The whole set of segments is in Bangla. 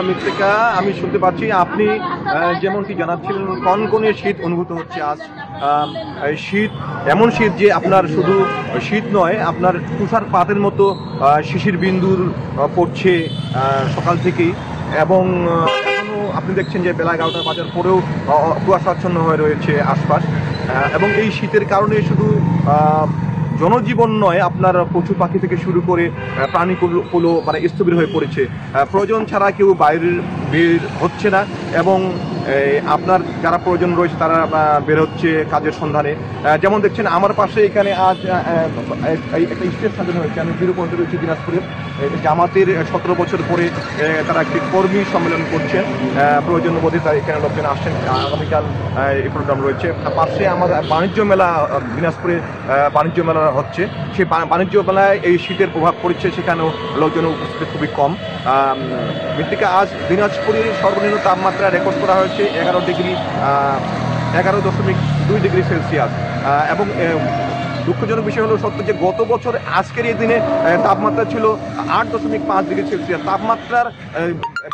মৃত্তিকা, আমি শুনতে পাচ্ছি আপনি যেমনটি জানাচ্ছিলেন কনকনে শীত অনুভূত হচ্ছে আজ। এই শীত, এমন শীত যে আপনার শুধু শীত নয়, আপনার তুষারপাতের মতো শিশির বিন্দুর পড়ছে সকাল থেকেই। এবং এখনও আপনি দেখছেন যে বেলা 11টা বাজার পরেও কুয়াশাচ্ছন্ন হয়ে রয়েছে আশপাশ। এবং এই শীতের কারণে শুধু জনজীবন নয়, আপনার পশু পাখি থেকে শুরু করে প্রাণীকুলো মানে স্থবির হয়ে পড়েছে। প্রয়োজন ছাড়া কেউ বাইরে বের হচ্ছে না। এবং আপনার যারা প্রয়োজন রয়েছে তারা বের হচ্ছে কাজের সন্ধানে। যেমন দেখছেন আমার পাশে এখানে আজ একটা স্টেজ সাজানো হয়েছে। আমি জিরো পয়েন্টে রয়েছি দিনাজপুরের জামাতের 17 বছর পরে তারা একটি কর্মী সম্মেলন করছেন। প্রয়োজন বোধে তারা এখানে লোকজন আসছেন। আগামীকাল এই প্রোগ্রাম রয়েছে। পাশে আমার বাণিজ্য মেলা, দিনাজপুরে বাণিজ্য মেলা হচ্ছে। সেই বাণিজ্য মেলায় এই শীতের প্রভাব পড়ছে, সেখানেও লোকজনের উপস্থিতি খুবই কম। মৃত্তিকা, আজ দিনাজপুরে সর্বনিম্ন তাপমাত্রা রেকর্ড করা হয়েছে 11.2 ডিগ্রি সেলসিয়াস। এবং দুঃখজনক বিষয় হলো সত্য যে গত বছর আজকের এই দিনে তাপমাত্রা ছিল 8.5 ডিগ্রি সেলসিয়াস। তাপমাত্রার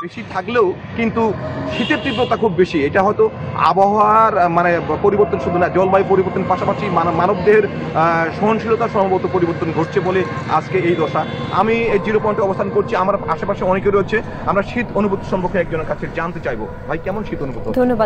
বেশি থাকলেও কিন্তু শীতের তীব্রতা খুব বেশি। এটা হয়তো আবহাওয়ার মানে পরিবর্তন শুধু না, জলবায়ু পরিবর্তন পাশাপাশি মানবদেহের সহনশীলতা সম্ভবত পরিবর্তন ঘটছে বলে আজকে এই দশা। আমি এই জিরো পয়েন্টে অবস্থান করছি, আমার আশেপাশে অনেকে রয়েছে। আমরা শীত অনুভূতি সম্পর্কে একজনের কাছে জানতে চাইবো। ভাই, কেমন শীত অনুভূত? ধন্যবাদ।